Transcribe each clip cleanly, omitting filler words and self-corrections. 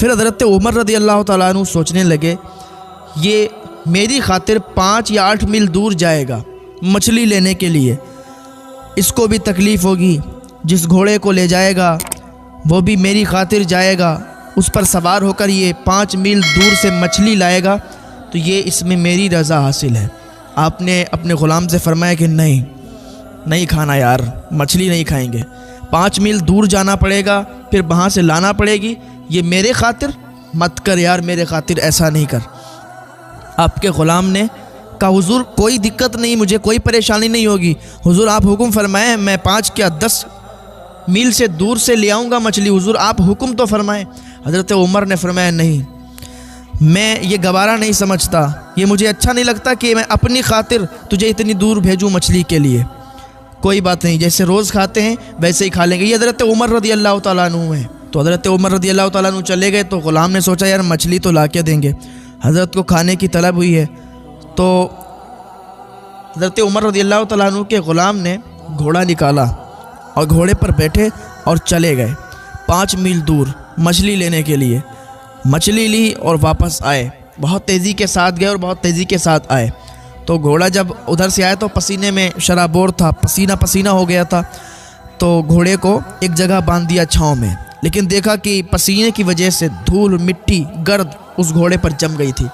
پھر حضرت عمر رضی اللہ تعالیٰ عنہ سوچنے لگے یہ میری خاطر 5 یا 8 میل دور جائے گا مچھلی لینے کے لیے، اس کو بھی تکلیف ہوگی، جس گھوڑے کو لے جائے گا وہ بھی میری خاطر جائے گا، اس پر سوار ہو کر یہ 5 میل دور سے مچھلی لائے گا، تو یہ اس میں میری رضا حاصل ہے۔ آپ نے اپنے غلام سے فرمایا کہ نہیں کھانا یار، مچھلی نہیں کھائیں گے، 5 میل دور جانا پڑے گا، پھر وہاں سے لانا پڑے گی، یہ میرے خاطر مت کر یار، میرے خاطر ایسا نہیں کر۔ آپ کے غلام نے کہا حضور کوئی دقت نہیں، مجھے کوئی پریشانی نہیں ہوگی، حضور آپ حکم فرمائیں، میں 5 کیا 10 میل سے دور سے لے آؤں گا مچھلی، حضور آپ حکم تو فرمائیں۔ حضرت عمر نے فرمایا نہیں، میں یہ گوارا نہیں سمجھتا، یہ مجھے اچھا نہیں لگتا کہ میں اپنی خاطر تجھے اتنی دور بھیجوں مچھلی کے لیے، کوئی بات نہیں، جیسے روز کھاتے ہیں ویسے ہی کھا لیں گے۔ یہ حضرت عمر رضی اللہ تعالیٰ عنہ ہیں۔ تو حضرت عمر رضی اللہ تعالیٰ عنہ چلے گئے تو غلام نے سوچا یار مچھلی تو لا کے دیں گے، حضرت کو کھانے کی طلب ہوئی ہے، تو حضرت عمر رضی اللہ تعالیٰ عنہ کے غلام نے گھوڑا نکالا اور گھوڑے پر بیٹھے اور چلے گئے 5 میل دور مچھلی لینے کے لیے، مچھلی لی اور واپس آئے، بہت تیزی کے ساتھ گئے اور بہت تیزی کے ساتھ آئے۔ تو گھوڑا جب ادھر سے آیا تو پسینے میں شرابور تھا، پسینہ ہو گیا تھا، تو گھوڑے کو ایک جگہ باندھ دیا چھاؤں میں، لیکن دیکھا کہ پسینے کی وجہ سے دھول مٹی گرد اس گھوڑے پر جم گئی تھی،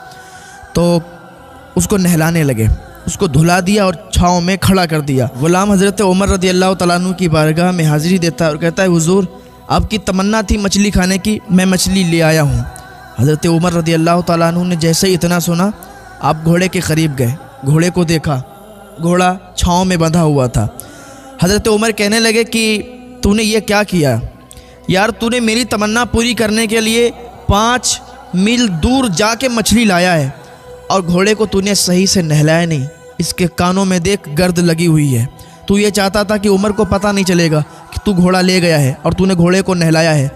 تو اس کو نہلانے لگے، اس کو دھلا دیا اور چھاؤں میں کھڑا کر دیا۔ غلام حضرت عمر رضی اللہ تعالیٰ عنہ کی بارگاہ میں حاضری دیتا ہے اور کہتا ہے حضور آپ کی تمنا تھی مچھلی کھانے کی، میں مچھلی لے آیا ہوں۔ حضرت عمر رضی اللہ تعالیٰ عنہ نے جیسے ہی اتنا سنا آپ گھوڑے کے قریب گئے، گھوڑے کو دیکھا، گھوڑا چھاؤں میں بندھا ہوا تھا۔ حضرت عمر کہنے لگے کہ تو نے یہ کیا کیا یار، تو نے میری تمنا پوری کرنے کے لیے 5 میل دور جا کے مچھلی لایا ہے اور گھوڑے کو تو نے صحیح سے نہلایا نہیں، اس کے کانوں میں دیکھ گرد لگی ہوئی ہے، تو یہ چاہتا تھا کہ عمر کو پتہ نہیں چلے گا کہ تو گھوڑا لے گیا ہے اور تو نے گھوڑے کو نہلایا ہے،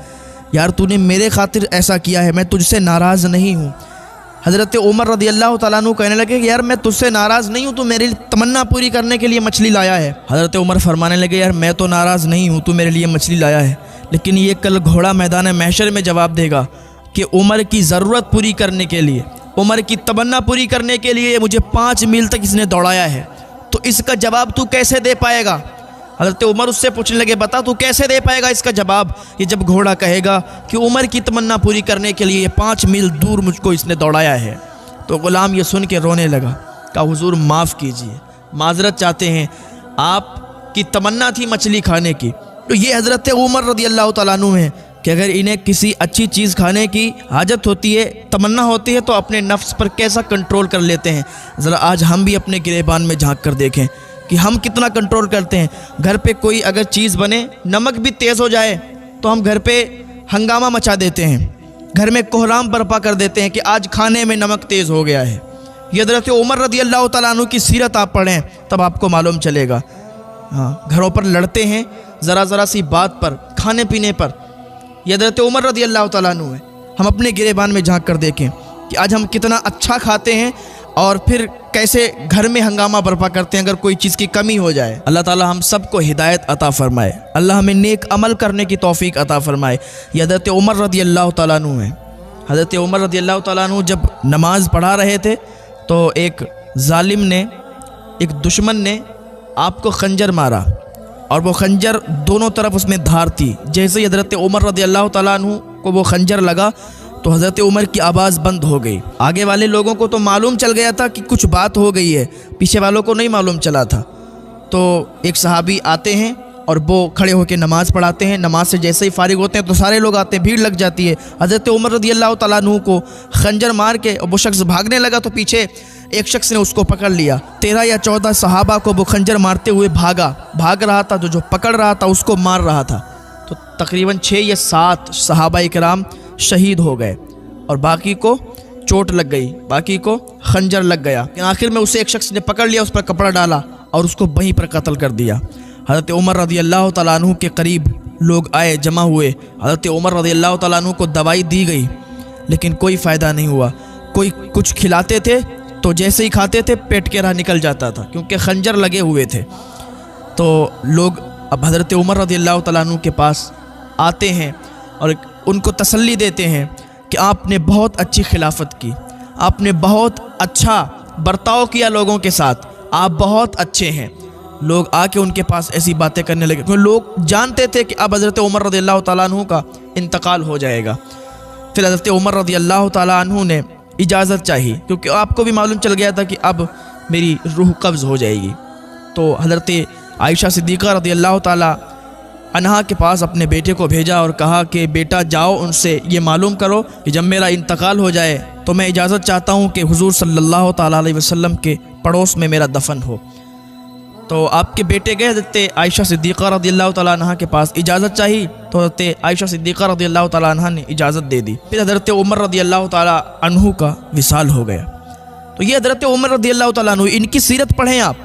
یار تو نے میرے خاطر ایسا کیا ہے، میں تجھ سے ناراض نہیں ہوں۔ حضرت عمر رضی اللہ تعالیٰ عنہ کہنے لگے کہ یار میں تجھ سے ناراض نہیں ہوں، تو میری تمنا پوری کرنے کے لیے مچھلی لایا ہے۔ حضرت عمر فرمانے لگے یار میں تو ناراض نہیں ہوں، تو میرے لیے مچھلی لایا ہے، لیکن یہ کل گھوڑا میدان محشر میں جواب دے گا کہ عمر کی ضرورت پوری کرنے کے لیے، عمر کی تمنا پوری کرنے کے لیے مجھے 5 میل تک اس نے دوڑایا ہے، تو اس کا جواب تو کیسے دے پائے گا؟ حضرت عمر اس سے پوچھنے لگے بتا تو کیسے دے پائے گا اس کا جواب، یہ جب گھوڑا کہے گا کہ عمر کی تمنا پوری کرنے کے لیے 5 میل دور مجھ کو اس نے دوڑایا ہے۔ تو غلام یہ سن کے رونے لگا، کہا حضور معاف کیجئے، معذرت چاہتے ہیں، آپ کی تمنا تھی مچھلی کھانے کی۔ تو یہ حضرت عمر رضی اللہ تعالیٰ عنہ ہیں کہ اگر انہیں کسی اچھی چیز کھانے کی حاجت ہوتی ہے، تمنا ہوتی ہے، تو اپنے نفس پر کیسا کنٹرول کر لیتے ہیں۔ ذرا آج ہم بھی اپنے گریبان میں جھانک کر دیکھیں کہ ہم کتنا کنٹرول کرتے ہیں۔ گھر پہ کوئی اگر چیز بنے، نمک بھی تیز ہو جائے تو ہم گھر پہ ہنگامہ مچا دیتے ہیں، گھر میں کوہرام برپا کر دیتے ہیں کہ آج کھانے میں نمک تیز ہو گیا ہے۔ یہ حضرت عمر رضی اللہ تعالیٰ عنہ کی سیرت آپ پڑھیں تب آپ کو معلوم چلے گا۔ گھروں پر لڑتے ہیں ذرا سی بات پر، کھانے پینے پر۔ یہ حضرت عمر رضی اللہ تعالیٰ عنہ ہے۔ ہم اپنے گریبان میں جھانک کر دیکھیں کہ آج ہم کتنا اچھا کھاتے ہیں اور پھر کیسے گھر میں ہنگامہ برپا کرتے ہیں اگر کوئی چیز کی کمی ہو جائے۔ اللہ تعالیٰ ہم سب کو ہدایت عطا فرمائے، اللہ ہمیں نیک عمل کرنے کی توفیق عطا فرمائے۔ یہ حضرت عمر رضی اللہ تعالیٰ عنہ ہیں۔ حضرت عمر رضی اللہ تعالیٰ عنہ جب نماز پڑھا رہے تھے تو ایک ظالم نے، ایک دشمن نے آپ کو خنجر مارا، اور وہ خنجر دونوں طرف اس میں دھار تھی۔ جیسے ہی حضرت عمر رضی اللہ تعالیٰ عنہ کو وہ خنجر لگا تو حضرت عمر کی آواز بند ہو گئی۔ آگے والے لوگوں کو تو معلوم چل گیا تھا کہ کچھ بات ہو گئی ہے، پیچھے والوں کو نہیں معلوم چلا تھا۔ تو ایک صحابی آتے ہیں اور وہ کھڑے ہو کے نماز پڑھاتے ہیں، نماز سے جیسے ہی فارغ ہوتے ہیں تو سارے لوگ آتے ہیں، بھیڑ لگ جاتی ہے۔ حضرت عمر رضی اللہ تعالیٰ عنہ کو خنجر مار کے وہ شخص بھاگنے لگا تو پیچھے ایک شخص نے اس کو پکڑ لیا۔ 13 یا 14 صحابہ کو وہ خنجر مارتے ہوئے بھاگ رہا تھا، جو پکڑ رہا تھا اس کو مار رہا تھا۔ تو تقریباً 6 یا 7 صحابہ کرام شہید ہو گئے اور باقی کو چوٹ لگ گئی، باقی کو خنجر لگ گیا۔ آخر میں اسے ایک شخص نے پکڑ لیا، اس پر کپڑا ڈالا اور اس کو وہیں پر قتل کر دیا۔ حضرت عمر رضی اللہ تعالیٰ عنہ کے قریب لوگ آئے، جمع ہوئے، حضرت عمر رضی اللہ تعالیٰ عنہ کو دوائی دی گئی لیکن کوئی فائدہ نہیں ہوا۔ کوئی کچھ کھلاتے تھے تو جیسے ہی کھاتے تھے پیٹ کے راہ نکل جاتا تھا کیونکہ خنجر لگے ہوئے تھے۔ تو لوگ اب حضرت عمر رضی اللہ تعالیٰ عنہ کے پاس آتے ہیں اور ان کو تسلی دیتے ہیں کہ آپ نے بہت اچھی خلافت کی، آپ نے بہت اچھا برتاؤ کیا لوگوں کے ساتھ، آپ بہت اچھے ہیں۔ لوگ آ کے ان کے پاس ایسی باتیں کرنے لگے، کیونکہ لوگ جانتے تھے کہ اب حضرت عمر رضی اللہ تعالیٰ عنہ کا انتقال ہو جائے گا۔ پھر حضرت عمر رضی اللہ تعالیٰ عنہ نے اجازت چاہی، کیونکہ آپ کو بھی معلوم چل گیا تھا کہ اب میری روح قبض ہو جائے گی۔ تو حضرت عائشہ صدیقہ رضی اللہ تعالیٰ عنہا کے پاس اپنے بیٹے کو بھیجا اور کہا کہ بیٹا جاؤ ان سے یہ معلوم کرو کہ جب میرا انتقال ہو جائے تو میں اجازت چاہتا ہوں کہ حضور صلی اللہ تعالیٰ علیہ وسلم کے پڑوس میں میرا دفن ہو۔ تو آپ کے بیٹے گئے حضرت عائشہ صدیقہ رضی اللہ تعالیٰ عنہ کے پاس، اجازت چاہی تو حضرت عائشہ صدیقہ رضی اللہ تعالیٰ عنہ نے اجازت دے دی۔ پھر حضرت عمر رضی اللہ تعالیٰ عنہ کا وصال ہو گیا۔ تو یہ حضرت عمر رضی اللہ تعالیٰ عنہ، ان کی سیرت پڑھیں آپ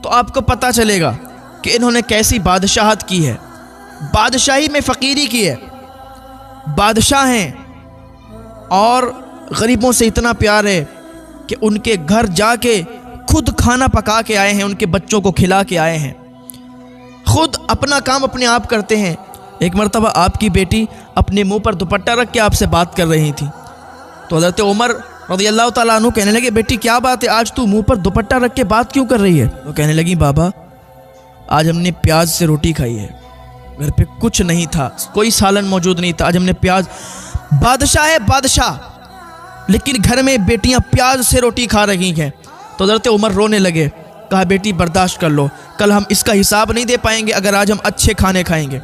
تو آپ کو پتہ چلے گا کہ انہوں نے کیسی بادشاہت کی ہے۔ بادشاہی میں فقیری کی ہے، بادشاہ ہیں اور غریبوں سے اتنا پیار ہے کہ ان کے گھر جا کے خود کھانا پکا کے آئے ہیں، ان کے بچوں کو کھلا کے آئے ہیں، خود اپنا کام اپنے آپ کرتے ہیں۔ ایک مرتبہ آپ کی بیٹی اپنے منہ پر دوپٹہ رکھ کے آپ سے بات کر رہی تھی، تو حضرت عمر رضی اللہ تعالیٰ عنہ کہنے لگے بیٹی کیا بات ہے، آج تو منہ پر دوپٹہ رکھ کے بات کیوں کر رہی ہے؟ وہ کہنے لگی بابا آج ہم نے پیاز سے روٹی کھائی ہے، گھر پہ کچھ نہیں تھا، کوئی سالن موجود نہیں تھا، آج ہم نے پیاز۔ بادشاہ ہے بادشاہ، لیکن گھر میں بیٹیاں پیاز سے روٹی کھا رہی ہیں۔ تو حضرت عمر رونے لگے، کہا بیٹی برداشت کر لو، کل ہم اس کا حساب نہیں دے پائیں گے اگر آج ہم اچھے کھانے کھائیں گے۔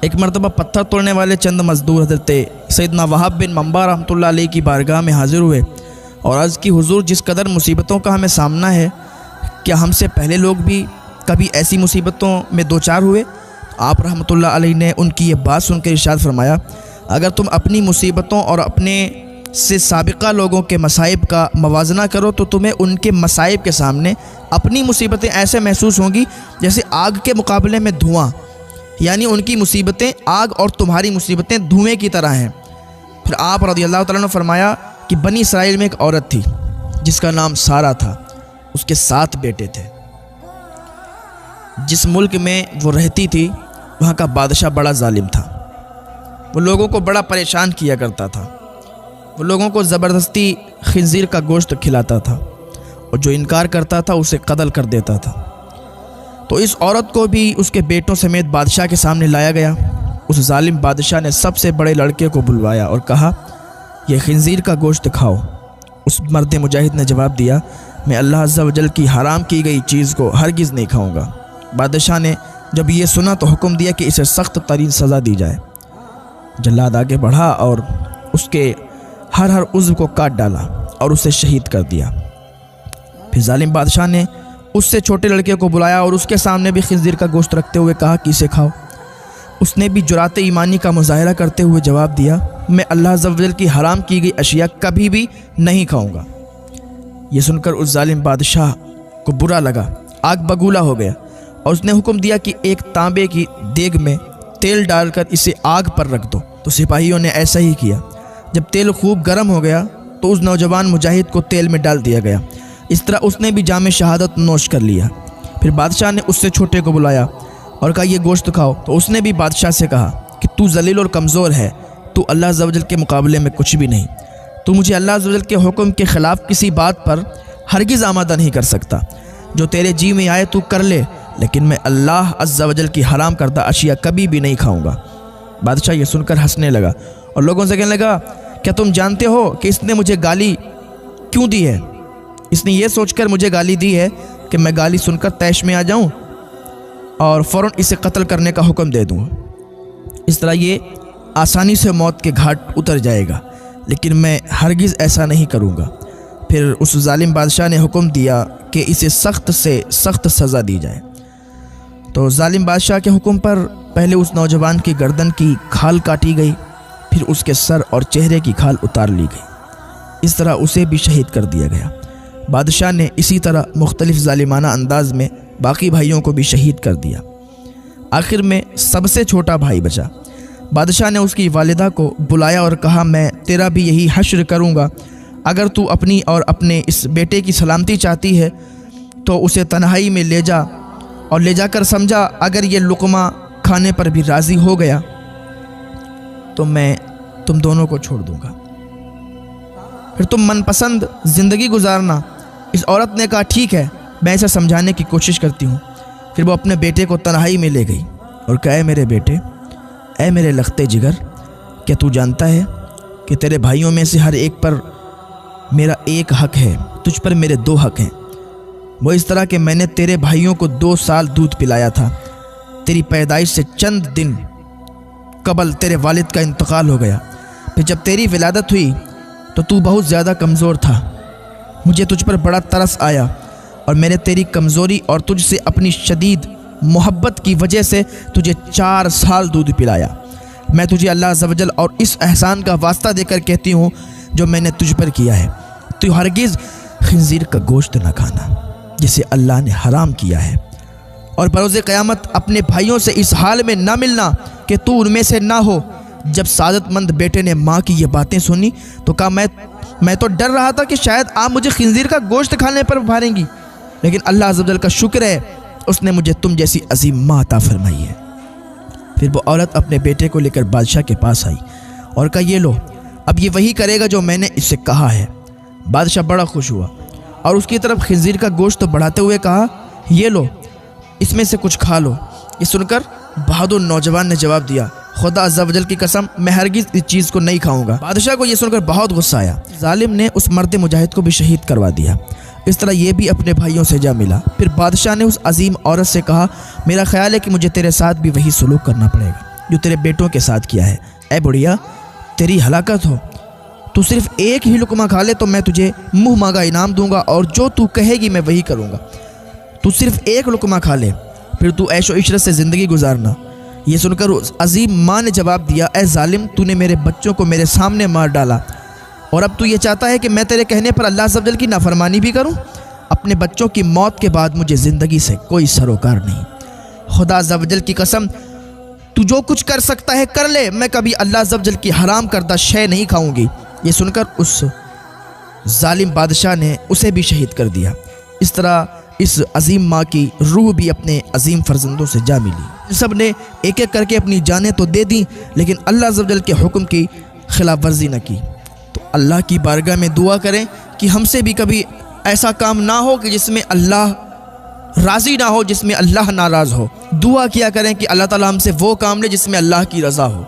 ایک مرتبہ پتھر توڑنے والے چند مزدور حضرت سیدنا وہاب بن منبع رحمۃ اللہ علیہ کی بارگاہ میں حاضر ہوئے اور عرض کی حضور جس قدر مصیبتوں کا ہمیں سامنا ہے، کیا ہم سے پہلے لوگ بھی کبھی ایسی مصیبتوں میں دوچار ہوئے؟ آپ رحمۃ اللہ علیہ نے ان کی یہ بات سن کر ارشاد فرمایا، اگر تم اپنی مصیبتوں اور اپنے سے سابقہ لوگوں کے مصائب کا موازنہ کرو تو تمہیں ان کے مصائب کے سامنے اپنی مصیبتیں ایسے محسوس ہوں گی جیسے آگ کے مقابلے میں دھواں، یعنی ان کی مصیبتیں آگ اور تمہاری مصیبتیں دھوئیں کی طرح ہیں۔ پھر آپ رضی اللہ تعالیٰ نے فرمایا کہ بنی اسرائیل میں ایک عورت تھی جس کا نام سارہ تھا، اس کے 7 بیٹے تھے۔ جس ملک میں وہ رہتی تھی وہاں کا بادشاہ بڑا ظالم تھا، وہ لوگوں کو بڑا پریشان کیا کرتا تھا، وہ لوگوں کو زبردستی خنزیر کا گوشت کھلاتا تھا اور جو انکار کرتا تھا اسے قتل کر دیتا تھا۔ تو اس عورت کو بھی اس کے بیٹوں سمیت بادشاہ کے سامنے لایا گیا۔ اس ظالم بادشاہ نے سب سے بڑے لڑکے کو بلوایا اور کہا یہ خنزیر کا گوشت کھاؤ۔ اس مرد مجاہد نے جواب دیا میں اللہ عز و جل کی حرام کی گئی چیز کو ہرگز نہیں کھاؤں گا۔ بادشاہ نے جب یہ سنا تو حکم دیا کہ اسے سخت ترین سزا دی جائے۔ جلاد آگے بڑھا اور اس کے ہر عضو کو کاٹ ڈالا اور اسے شہید کر دیا۔ پھر ظالم بادشاہ نے اس سے چھوٹے لڑکے کو بلایا اور اس کے سامنے بھی خنزیر کا گوشت رکھتے ہوئے کہا کہ اسے کھاؤ۔ اس نے بھی جرات ایمانی کا مظاہرہ کرتے ہوئے جواب دیا میں اللہ عز و جل کی حرام کی گئی اشیاء کبھی بھی نہیں کھاؤں گا۔ یہ سن کر اس ظالم بادشاہ کو برا لگا، آگ بگولا ہو گیا اور اس نے حکم دیا کہ ایک تانبے کی دیگ میں تیل ڈال کر اسے آگ پر رکھ دو۔ تو سپاہیوں نے ایسا ہی کیا۔ جب تیل خوب گرم ہو گیا تو اس نوجوان مجاہد کو تیل میں ڈال دیا گیا۔ اس طرح اس نے بھی جام شہادت نوش کر لیا۔ پھر بادشاہ نے اس سے چھوٹے کو بلایا اور کہا یہ گوشت کھاؤ۔ تو اس نے بھی بادشاہ سے کہا کہ تو ذلیل اور کمزور ہے، تو اللہ عز و جل کے مقابلے میں کچھ بھی نہیں، تو مجھے اللہ عز و جل کے حکم کے خلاف کسی بات پر ہرگز آمادہ نہیں کر سکتا۔ جو تیرے جی میں آئے تو کر لے، لیکن میں اللہ عز و جل کی حرام کردہ اشیاء کبھی بھی نہیں کھاؤں گا۔ بادشاہ یہ سن کر ہنسنے لگا اور لوگوں سے کہنے لگا کیا تم جانتے ہو کہ اس نے مجھے گالی کیوں دی ہے؟ اس نے یہ سوچ کر مجھے گالی دی ہے کہ میں گالی سن کر طیش میں آ جاؤں اور فوراً اسے قتل کرنے کا حکم دے دوں۔ اس طرح یہ آسانی سے موت کے گھاٹ اتر جائے گا، لیکن میں ہرگز ایسا نہیں کروں گا۔ پھر اس ظالم بادشاہ نے حکم دیا کہ اسے سخت سے سخت سزا دی جائے۔ تو ظالم بادشاہ کے حکم پر پہلے اس نوجوان کی گردن کی کھال کاٹی گئی، پھر اس کے سر اور چہرے کی کھال اتار لی گئی۔ اس طرح اسے بھی شہید کر دیا گیا۔ بادشاہ نے اسی طرح مختلف ظالمانہ انداز میں باقی بھائیوں کو بھی شہید کر دیا۔ آخر میں سب سے چھوٹا بھائی بچا۔ بادشاہ نے اس کی والدہ کو بلایا اور کہا میں تیرا بھی یہی حشر کروں گا، اگر تو اپنی اور اپنے اس بیٹے کی سلامتی چاہتی ہے تو اسے تنہائی میں لے جا اور لے جا کر سمجھا اگر یہ لقمہ کھانے پر بھی راضی ہو گیا تو میں تم دونوں کو چھوڑ دوں گا۔ پھر تم من پسند زندگی گزارنا۔ اس عورت نے کہا ٹھیک ہے، میں اسے سمجھانے کی کوشش کرتی ہوں۔ پھر وہ اپنے بیٹے کو تنہائی میں لے گئی اور کہا اے میرے بیٹے، اے میرے لختے جگر، کیا تو جانتا ہے کہ تیرے بھائیوں میں سے ہر ایک پر میرا ایک حق ہے، تجھ پر میرے 2 حق ہیں۔ وہ اس طرح کہ میں نے تیرے بھائیوں کو 2 سال دودھ پلایا تھا، تیری پیدائش سے چند دن قبل تیرے والد کا انتقال ہو گیا۔ پھر جب تیری ولادت ہوئی تو بہت زیادہ کمزور تھا، مجھے تجھ پر بڑا ترس آیا اور میں نے تیری کمزوری اور تجھ سے اپنی شدید محبت کی وجہ سے تجھے 4 سال دودھ پلایا۔ میں تجھے اللہ عز و جل اور اس احسان کا واسطہ دے کر کہتی ہوں جو میں نے تجھ پر کیا ہے، تو ہرگز خنزیر کا گوشت نہ کھانا جسے اللہ نے حرام کیا ہے، اور بروز قیامت اپنے بھائیوں سے اس حال میں نہ ملنا کہ تو ان میں سے نہ ہو۔ جب سعادت مند بیٹے نے ماں کی یہ باتیں سنی تو کہا میں تو ڈر رہا تھا کہ شاید آپ مجھے خنزیر کا گوشت کھانے پر ابھاریں گی، لیکن اللہ عز و جل کا شکر ہے اس نے مجھے تم جیسی عظیم ماں عطا فرمائی ہے۔ پھر وہ عورت اپنے بیٹے کو لے کر بادشاہ کے پاس آئی اور کہا یہ لو، اب یہ وہی کرے گا جو میں نے اس سے کہا ہے۔ بادشاہ بڑا خوش ہوا اور اس کی طرف خنزیر کا گوشت بڑھاتے ہوئے کہا یہ لو، اس میں سے کچھ کھا لو۔ یہ سن کر بہادر نوجوان نے جواب دیا خدا عز و جل کی قسم، میں ہرگز اس چیز کو نہیں کھاؤں گا۔ بادشاہ کو یہ سن کر بہت غصہ آیا، ظالم نے اس مرد مجاہد کو بھی شہید کروا دیا۔ اس طرح یہ بھی اپنے بھائیوں سے جا ملا۔ پھر بادشاہ نے اس عظیم عورت سے کہا میرا خیال ہے کہ مجھے تیرے ساتھ بھی وہی سلوک کرنا پڑے گا جو تیرے بیٹوں کے ساتھ کیا ہے۔ اے بڑھیا، تیری ہلاکت ہو، تو صرف ایک ہی لقمہ کھا لے تو میں تجھے منہ مانگا انعام دوں گا، اور جو تو کہے گی میں وہی کروں گا۔ تو صرف ایک لقمہ کھا لے، پھر تو عیش و عشرت سے زندگی گزارنا۔ یہ سن کر اس عظیم ماں نے جواب دیا اے ظالم، تو نے میرے بچوں کو میرے سامنے مار ڈالا، اور اب تو یہ چاہتا ہے کہ میں تیرے کہنے پر اللہ عز و جل کی نافرمانی بھی کروں؟ اپنے بچوں کی موت کے بعد مجھے زندگی سے کوئی سروکار نہیں۔ خدا عز و جل کی قسم، تو جو کچھ کر سکتا ہے کر لے، میں کبھی اللہ عز و جل کی حرام کردہ شے نہیں کھاؤں گی۔ یہ سن کر اس ظالم بادشاہ نے اسے بھی شہید کر دیا۔ اس طرح اس عظیم ماں کی روح بھی اپنے عظیم فرزندوں سے جا ملی۔ سب نے ایک ایک کر کے اپنی جانیں تو دے دیں، لیکن اللہ عز و جل کے حکم کی خلاف ورزی نہ کی۔ تو اللہ کی بارگاہ میں دعا کریں کہ ہم سے بھی کبھی ایسا کام نہ ہو کہ جس میں اللہ راضی نہ ہو، جس میں اللہ ناراض ہو۔ دعا کیا کریں کہ اللہ تعالیٰ ہم سے وہ کام لے جس میں اللہ کی رضا ہو۔